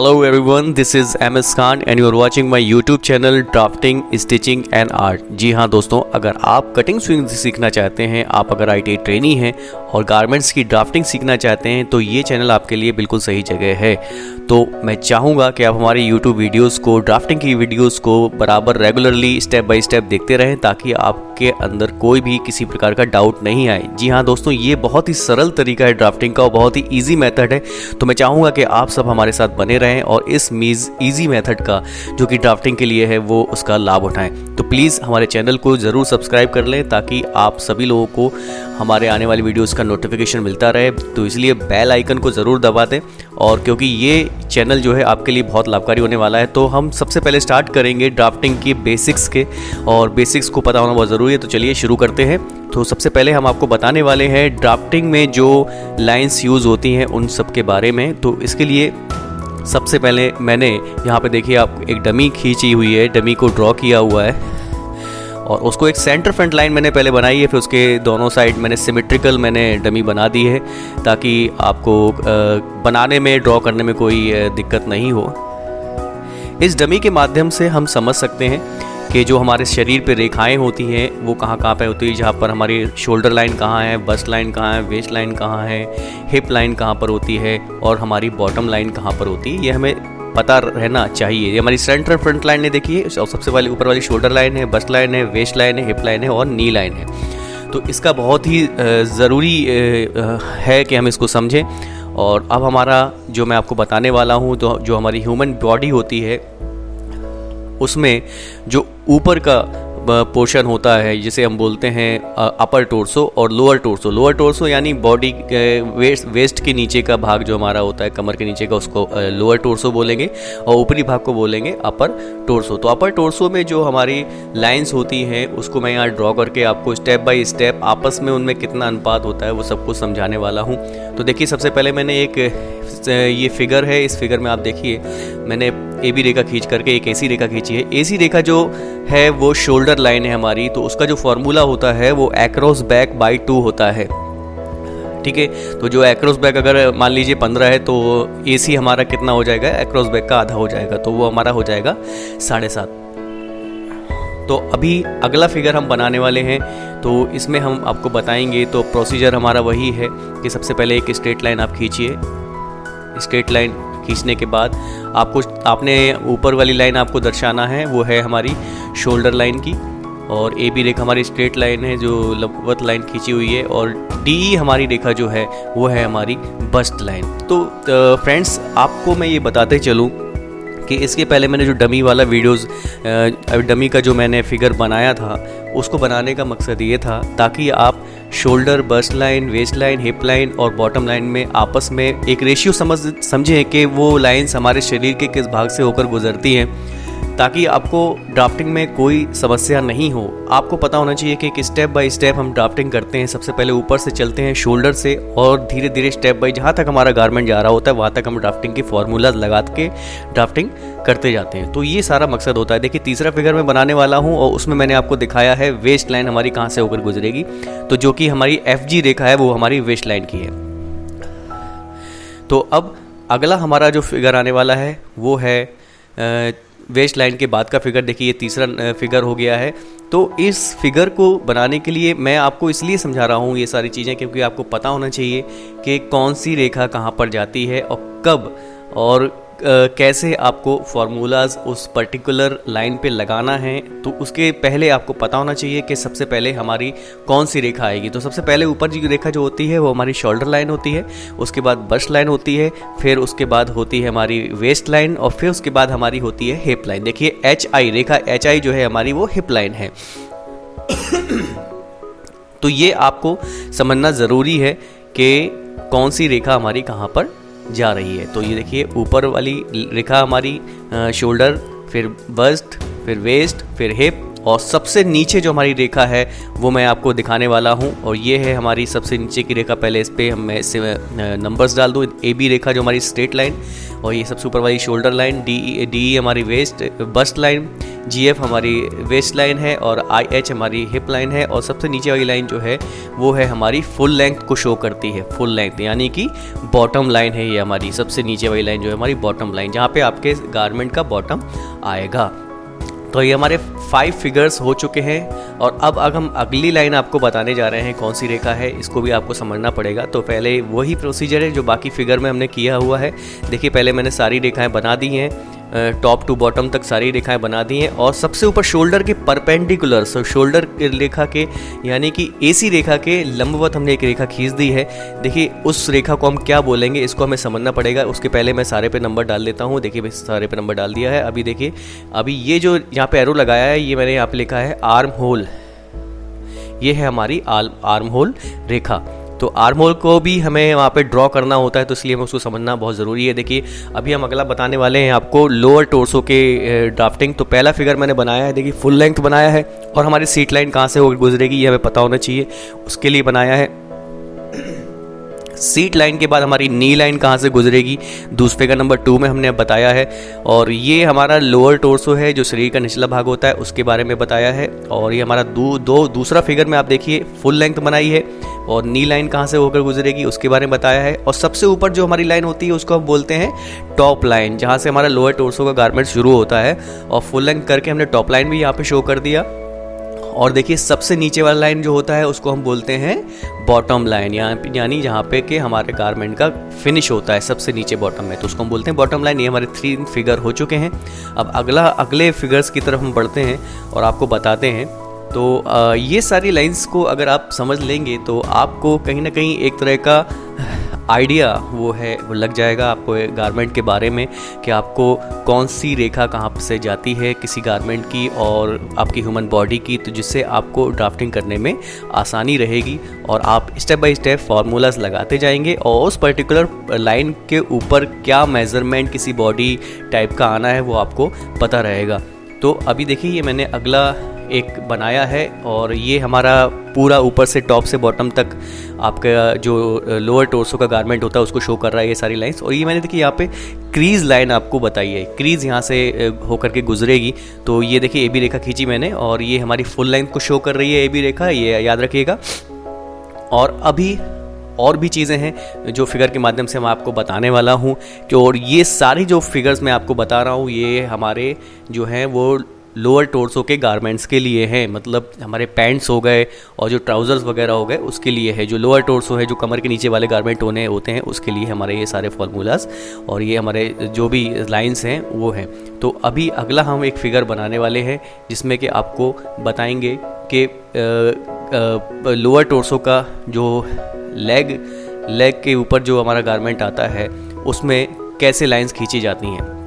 Hello everyone, this is MS Khan and you are watching my YouTube channel Drafting, Stitching and Art। जी हाँ दोस्तों, अगर आप cutting swing सीखना चाहते हैं, आप अगर ITI ट्रेनी हैं और गारमेंट्स की ड्राफ्टिंग सीखना चाहते हैं तो ये चैनल आपके लिए बिल्कुल सही जगह है। तो मैं चाहूँगा कि आप हमारे YouTube वीडियोस को, ड्राफ्टिंग की वीडियोस को बराबर रेगुलरली स्टेप बाय स्टेप देखते रहें ताकि आपके अंदर कोई भी किसी प्रकार का डाउट नहीं आए। जी हाँ दोस्तों, ये बहुत ही सरल तरीका है ड्राफ्टिंग का और बहुत ही ईजी मेथड है। तो मैं चाहूँगा कि आप सब हमारे साथ बने रहें और इस ईजी मेथड का जो कि ड्राफ्टिंग के लिए है वो उसका लाभ उठाएं। तो प्लीज़ हमारे चैनल को ज़रूर सब्सक्राइब कर लें ताकि आप सभी लोगों को हमारे आने वाली वीडियोस का नोटिफिकेशन मिलता रहे। तो इसलिए बेल आइकन को ज़रूर दबा दें और क्योंकि ये चैनल जो है आपके लिए बहुत लाभकारी होने वाला है। तो हम सबसे पहले स्टार्ट करेंगे ड्राफ्टिंग की बेसिक्स के, और बेसिक्स को पता होना बहुत ज़रूरी है। तो चलिए शुरू करते हैं। तो सबसे पहले हम आपको बताने वाले हैं ड्राफ्टिंग में जो लाइंस यूज़ होती हैं उन सब के बारे में। तो इसके लिए सबसे पहले मैंने यहाँ पे देखिए आप एक डमी खींची हुई है, डमी को ड्रॉ किया हुआ है और उसको एक सेंटर फ्रंट लाइन मैंने पहले बनाई है, फिर उसके दोनों साइड मैंने सिमेट्रिकल मैंने डमी बना दी है ताकि आपको बनाने में, ड्रॉ करने में कोई दिक्कत नहीं हो। इस डमी के माध्यम से हम समझ सकते हैं कि जो हमारे शरीर पे रेखाएं होती हैं वो कहाँ पे होती है, जहाँ पर हमारी शोल्डर लाइन कहाँ है, बस्ट लाइन कहाँ है, वेस्ट लाइन कहाँ है, हिप लाइन कहाँ पर होती है और हमारी बॉटम लाइन कहाँ पर होती है, ये हमें पता रहना चाहिए। ये हमारी सेंटर फ्रंट लाइन है देखिए, और सबसे वाली ऊपर वाली शोल्डर लाइन है, बस्ट लाइन है, वेस्ट लाइन है, हिप लाइन है और नी लाइन है। तो इसका बहुत ही ज़रूरी है कि हम इसको समझें। और अब हमारा जो मैं आपको बताने वाला हूँ, तो जो हमारी ह्यूमन बॉडी होती है उसमें जो ऊपर का पोर्शन होता है जिसे हम बोलते हैं अपर टोर्सो और लोअर टोर्सो। लोअर टोर्सो यानी बॉडी वेस्ट के नीचे का भाग जो हमारा होता है, कमर के नीचे का, उसको लोअर टोर्सो बोलेंगे और ऊपरी भाग को बोलेंगे अपर टोर्सो। तो अपर टोर्सो में जो हमारी लाइंस होती हैं उसको मैं यहाँ ड्रॉ करके आपको स्टेप बाय स्टेप आपस में उनमें कितना अनुपात होता है वो सब कुछ समझाने वाला हूँ। तो देखिए सबसे पहले मैंने एक ये फिगर है, इस फिगर में आप देखिए मैंने ए बी रेखा खींच करके एक ऐसी रेखा खींची है। ऐसी रेखा जो है वो शोल्डर लाइन है हमारी, तो उसका जो फॉर्मूला होता है वो एक्रॉस बैक बाई 2 होता है। ठीक है, तो जो एक्रॉस बैक अगर मान लीजिए 15 है तो AC हमारा कितना हो जाएगा, एक्रॉस बैक का आधा हो जाएगा, तो वो हमारा हो जाएगा 7.5। तो अभी अगला फिगर हम बनाने वाले हैं, तो इसमें हम आपको बताएंगे। तो प्रोसीजर हमारा वही है कि सबसे पहले एक स्ट्रेट लाइन आप खींचिए। स्ट्रेट लाइन खींचने के बाद आपने ऊपर वाली लाइन आपको दर्शाना है, वो है हमारी शोल्डर लाइन की, और ए बी रेखा हमारी स्ट्रेट लाइन है जो लंबवत लाइन खींची हुई है, और डी हमारी रेखा जो है वो है हमारी बस्ट लाइन। तो फ्रेंड्स आपको मैं ये बताते चलूँ कि इसके पहले मैंने जो डमी वाला वीडियोस, डमी का जो मैंने फिगर बनाया था उसको बनाने का मकसद ये था ताकि आप shoulder, bust line, waist line, hip line और बॉटम लाइन में आपस में एक रेशियो समझें कि वो लाइंस हमारे शरीर के किस भाग से होकर गुजरती हैं, ताकि आपको ड्राफ्टिंग में कोई समस्या नहीं हो। आपको पता होना चाहिए कि स्टेप बाय स्टेप हम ड्राफ्टिंग करते हैं। सबसे पहले ऊपर से चलते हैं शोल्डर से और धीरे धीरे स्टेप बाय जहाँ तक हमारा गारमेंट जा रहा होता है वहाँ तक हम ड्राफ्टिंग की फॉर्मूला लगा के ड्राफ्टिंग करते जाते हैं। तो ये सारा मकसद होता है। देखिए तीसरा फिगर मैं बनाने वाला हूँ और उसमें मैंने आपको दिखाया है वेस्ट लाइन हमारी कहाँ से होकर गुजरेगी। तो जो कि हमारी FG रेखा है वो हमारी वेस्ट लाइन की है। तो अब अगला हमारा जो फिगर आने वाला है वो है वेस्ट लाइन के बाद का फिगर। देखिए ये तीसरा फिगर हो गया है। तो इस फिगर को बनाने के लिए मैं आपको इसलिए समझा रहा हूँ ये सारी चीज़ें, क्योंकि आपको पता होना चाहिए कि कौन सी रेखा कहाँ पर जाती है और कब और कैसे आपको फार्मूलाज उस पर्टिकुलर लाइन पे लगाना है। तो उसके पहले आपको पता होना चाहिए कि सबसे पहले हमारी कौन सी रेखा आएगी। तो सबसे पहले ऊपर की रेखा जो होती है वो हमारी शोल्डर लाइन होती है, उसके बाद बस्ट लाइन होती है, फिर उसके बाद होती है हमारी वेस्ट लाइन और फिर उसके बाद हमारी होती है हिप लाइन। देखिए HI रेखा, HI जो है हमारी वो हिप लाइन है। तो ये आपको समझना ज़रूरी है कि कौन सी रेखा हमारी कहाँ पर जा रही है। तो ये देखिए ऊपर वाली रेखा हमारी शोल्डर, फिर बस्ट, फिर वेस्ट, फिर हिप, और सबसे नीचे जो हमारी रेखा है वो मैं आपको दिखाने वाला हूँ। और ये है हमारी सबसे नीचे की रेखा। पहले इस पर मैं इससे नंबर्स डाल दूँ। AB रेखा जो हमारी स्ट्रेट लाइन, और ये सबसे ऊपर वाली शोल्डर लाइन, DE हमारी वेस्ट बस्ट लाइन, GF हमारी वेस्ट लाइन है और IH हमारी हिप लाइन है, और सबसे नीचे वाली लाइन जो है वो है हमारी फुल लेंथ को शो करती है। फुल लेंथ यानी कि बॉटम लाइन है, ये हमारी सबसे नीचे वाली लाइन जो है हमारी बॉटम लाइन, जहाँ पे आपके गारमेंट का बॉटम आएगा। तो ये हमारे 5 फिगर्स हो चुके हैं, और अब हम अगली लाइन आपको बताने जा रहे हैं कौन सी रेखा है, इसको भी आपको समझना पड़ेगा। तो पहले वही प्रोसीजर है जो बाकी फिगर में हमने किया हुआ है। देखिए पहले मैंने सारी रेखाएं बना दी हैं, टॉप टू बॉटम तक सारी रेखाएं बना दी हैं, और सबसे ऊपर शोल्डर के परपेंडिकुलर, शोल्डर रेखा के यानी कि AC रेखा के लंबवत हमने एक रेखा खींच दी है। देखिए उस रेखा को हम क्या बोलेंगे इसको हमें समझना पड़ेगा। उसके पहले मैं सारे पे नंबर डाल देता हूँ। देखिए सारे पे नंबर डाल दिया है। अभी देखिए, अभी ये जो यहाँ पे एरो लगाया है ये मैंने यहाँ पे लिखा है आर्म होल, ये है हमारी आर्म होल रेखा। तो आर्म होल को भी हमें वहाँ पे ड्रॉ करना होता है, तो इसलिए हमें उसको समझना बहुत ज़रूरी है। देखिए अभी हम अगला बताने वाले हैं आपको लोअर टोर्सो के ड्राफ्टिंग। तो पहला फिगर मैंने बनाया है, देखिए फुल लेंथ बनाया है, और हमारी सीट लाइन कहाँ से गुजरेगी ये हमें पता होना चाहिए, उसके लिए बनाया है। सीट लाइन के बाद हमारी नी लाइन कहाँ से गुजरेगी, दूसरे फिगर नंबर 2 में हमने बताया है। और ये हमारा लोअर टोर्सो है जो शरीर का निचला भाग होता है, उसके बारे में बताया है। और ये हमारा दूसरा फिगर में आप देखिए फुल लेंथ बनाई है, और नी लाइन कहाँ से होकर गुजरेगी उसके बारे में बताया है। और सबसे ऊपर जो हमारी लाइन होती है उसको हम बोलते हैं टॉप लाइन, जहाँ से हमारा लोअर टोर्सो का गारमेंट शुरू होता है। और फुल लेंथ करके हमने टॉप लाइन भी यहाँ पे शो कर दिया। और देखिए सबसे नीचे वाला लाइन जो होता है उसको हम बोलते हैं बॉटम लाइन, यानी जहाँ पे कि हमारे गारमेंट का फिनिश होता है सबसे नीचे बॉटम में, तो उसको हम बोलते हैं बॉटम लाइन। ये हमारे 3 फिगर हो चुके हैं। अब अगले फिगर्स की तरफ हम बढ़ते हैं और आपको बताते हैं। तो ये सारी लाइंस को अगर आप समझ लेंगे तो आपको कहीं ना कहीं एक तरह का आइडिया वो लग जाएगा आपको गारमेंट के बारे में, कि आपको कौन सी रेखा कहाँ से जाती है किसी गारमेंट की और आपकी ह्यूमन बॉडी की, तो जिससे आपको ड्राफ्टिंग करने में आसानी रहेगी। और आप स्टेप बाय स्टेप फार्मूलाज लगाते जाएंगे, और उस पर्टिकुलर लाइन के ऊपर क्या मेज़रमेंट किसी बॉडी टाइप का आना है वो आपको पता रहेगा। तो अभी देखिए ये मैंने अगला एक बनाया है, और ये हमारा पूरा ऊपर से टॉप से बॉटम तक आपका जो लोअर टोर्सो का गारमेंट होता है उसको शो कर रहा है ये सारी लाइंस। और ये मैंने देखिए यहाँ पे क्रीज लाइन आपको बताई है, क्रीज यहाँ से होकर के गुजरेगी। तो ये देखिए AB रेखा खींची मैंने, और ये हमारी फुल लेंथ को शो कर रही है AB रेखा, ये याद रखिएगा। और अभी और भी चीज़ें हैं जो फिगर के माध्यम से मैं आपको बताने वाला हूँ कि, और ये सारी जो फिगर्स मैं आपको बता रहा हूँ ये हमारे जो हैं वो लोअर टोर्सो के गारमेंट्स के लिए हैं, मतलब हमारे पैंट्स हो गए और जो ट्राउज़र्स वगैरह हो गए उसके लिए है। जो लोअर टोर्सो है, जो कमर के नीचे वाले गारमेंट होते हैं उसके लिए हमारे ये सारे फार्मूलाज और ये हमारे जो भी लाइंस हैं वो हैं। तो अभी अगला हम एक फिगर बनाने वाले हैं जिसमें कि आपको बताएंगे कि लोअर टोर्सो का जो लेग के ऊपर जो हमारा गारमेंट आता है उसमें कैसे लाइंस खींची जाती हैं।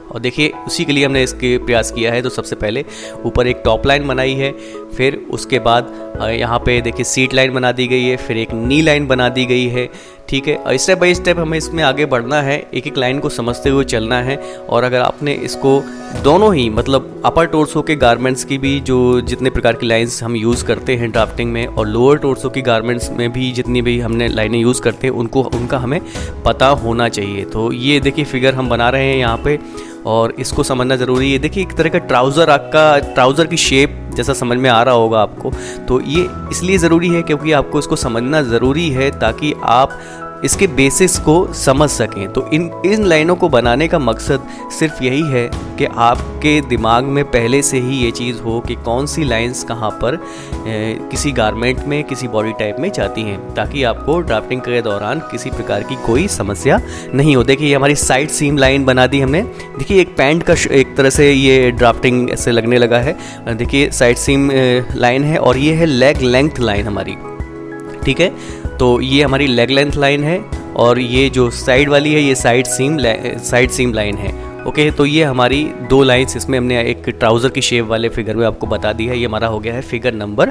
और देखिए उसी के लिए हमने इसके प्रयास किया है। तो सबसे पहले ऊपर एक टॉप लाइन बनाई है, फिर उसके बाद यहाँ पे देखिए सीट लाइन बना दी गई है, फिर एक नी लाइन बना दी गई है, ठीक है। और स्टेप बाय स्टेप हमें इसमें आगे बढ़ना है, एक एक लाइन को समझते हुए चलना है। और अगर आपने इसको दोनों ही मतलब अपर टोर्सो के गारमेंट्स की भी जो जितने प्रकार की लाइंस हम यूज़ करते हैं ड्राफ्टिंग में, और लोअर टोर्सो की गारमेंट्स में भी जितनी भी हमने लाइनें यूज़ करते हैं उनका हमें पता होना चाहिए। तो ये देखिए फिगर हम बना रहे हैं यहाँ पे, और इसको समझना ज़रूरी है। देखिए एक तरह का ट्राउज़र की शेप जैसा समझ में आ रहा होगा आपको। तो ये इसलिए ज़रूरी है क्योंकि आपको इसको समझना ज़रूरी है ताकि आप इसके बेसिक्स को समझ सकें। तो इन लाइनों को बनाने का मकसद सिर्फ यही है कि आपके दिमाग में पहले से ही ये चीज़ हो कि कौन सी लाइंस कहाँ पर किसी गारमेंट में किसी बॉडी टाइप में जाती हैं, ताकि आपको ड्राफ्टिंग के दौरान किसी प्रकार की कोई समस्या नहीं हो। देखिए ये हमारी साइड सीम लाइन बना दी हमने। देखिए एक पैंट का एक तरह से ये ड्राफ्टिंग ऐसे लगने लगा है। देखिए साइड सीम लाइन है, और ये है लेग लेंथ लाइन हमारी, ठीक है। तो ये हमारी लेग लेंथ लाइन है, और ये जो साइड वाली है ये साइड सीम लाइन है। ओके, तो ये हमारी 2 लाइंस इसमें हमने एक ट्राउज़र की शेप वाले फिगर में आपको बता दी है। ये हमारा हो गया है फिगर नंबर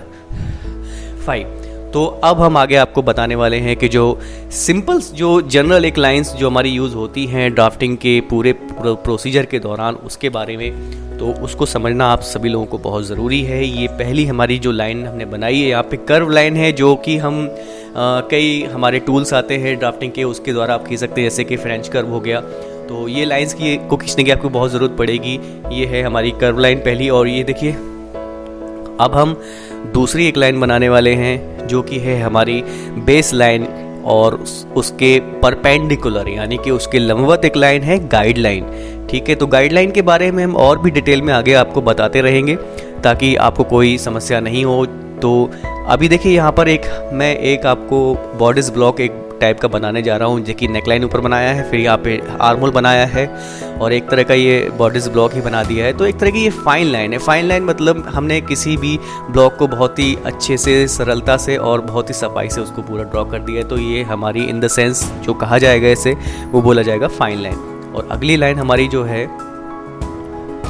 5। तो अब हम आगे आपको बताने वाले हैं कि जो सिंपल जो जनरल एक लाइंस जो हमारी यूज़ होती हैं ड्राफ्टिंग के पूरे प्रोसीजर के दौरान, उसके बारे में। तो उसको समझना आप सभी लोगों को बहुत ज़रूरी है। ये पहली हमारी जो लाइन हमने बनाई है, यहाँ पे कर्व लाइन है जो कि हम कई हमारे टूल्स आते हैं ड्राफ्टिंग के, उसके द्वारा आप खींच सकते हैं, जैसे कि फ्रेंच कर्व हो गया। तो तो ये लाइंस को खींचने की आपको बहुत ज़रूरत पड़ेगी। ये है हमारी कर्व लाइन पहली, और ये देखिए अब हम दूसरी एक लाइन बनाने वाले हैं जो कि है हमारी बेस लाइन, और उसके परपेंडिकुलर यानी कि उसके लंबवत एक लाइन है गाइड लाइन। ठीक है, तो गाइड लाइन के बारे में हम और भी डिटेल में आगे आपको बताते रहेंगे ताकि आपको कोई समस्या नहीं हो। तो अभी देखिए यहाँ पर मैं एक आपको बॉडीज ब्लॉक एक टाइप का बनाने जा रहा हूँ, जो कि नेकलाइन ऊपर बनाया है, फिर यहाँ पे आर्म होल बनाया है और एक तरह का ये बॉडीज ब्लॉक ही बना दिया है। तो एक तरह की ये फाइन लाइन है। फाइन लाइन मतलब हमने किसी भी ब्लॉक को बहुत ही अच्छे से, सरलता से और बहुत ही सफाई से उसको पूरा ड्रॉ कर दिया है। तो ये हमारी इन द सेंस जो कहा जाएगा इसे, वो बोला जाएगा फाइन लाइन। और अगली लाइन हमारी जो है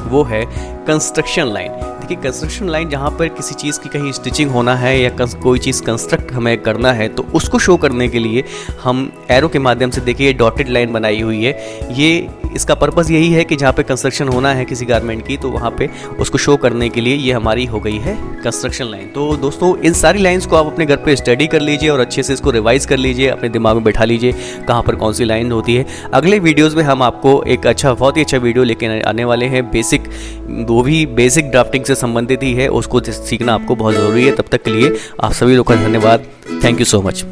वो है कंस्ट्रक्शन लाइन। देखिए कंस्ट्रक्शन लाइन जहाँ पर किसी चीज़ की कहीं स्टिचिंग होना है या कोई चीज़ कंस्ट्रक्ट हमें करना है, तो उसको शो करने के लिए हम एरो के माध्यम से, देखिए डॉटेड लाइन बनाई हुई है। ये इसका पर्पज़ यही है कि जहाँ पे कंस्ट्रक्शन होना है किसी गारमेंट की, तो वहाँ पे उसको शो करने के लिए ये हमारी हो गई है कंस्ट्रक्शन लाइन। तो दोस्तों इन सारी लाइन्स को आप अपने घर पे स्टडी कर लीजिए और अच्छे से इसको रिवाइज कर लीजिए, अपने दिमाग में बैठा लीजिए कहाँ पर कौन सी लाइन होती है। अगले वीडियोज़ में हम आपको एक बहुत ही अच्छा वीडियो लेके आने वाले हैं, बेसिक, वो भी बेसिक ड्राफ्टिंग से संबंधित ही है, उसको सीखना आपको बहुत ज़रूरी है। तब तक के लिए आप सभी लोग का धन्यवाद। Thank you so much.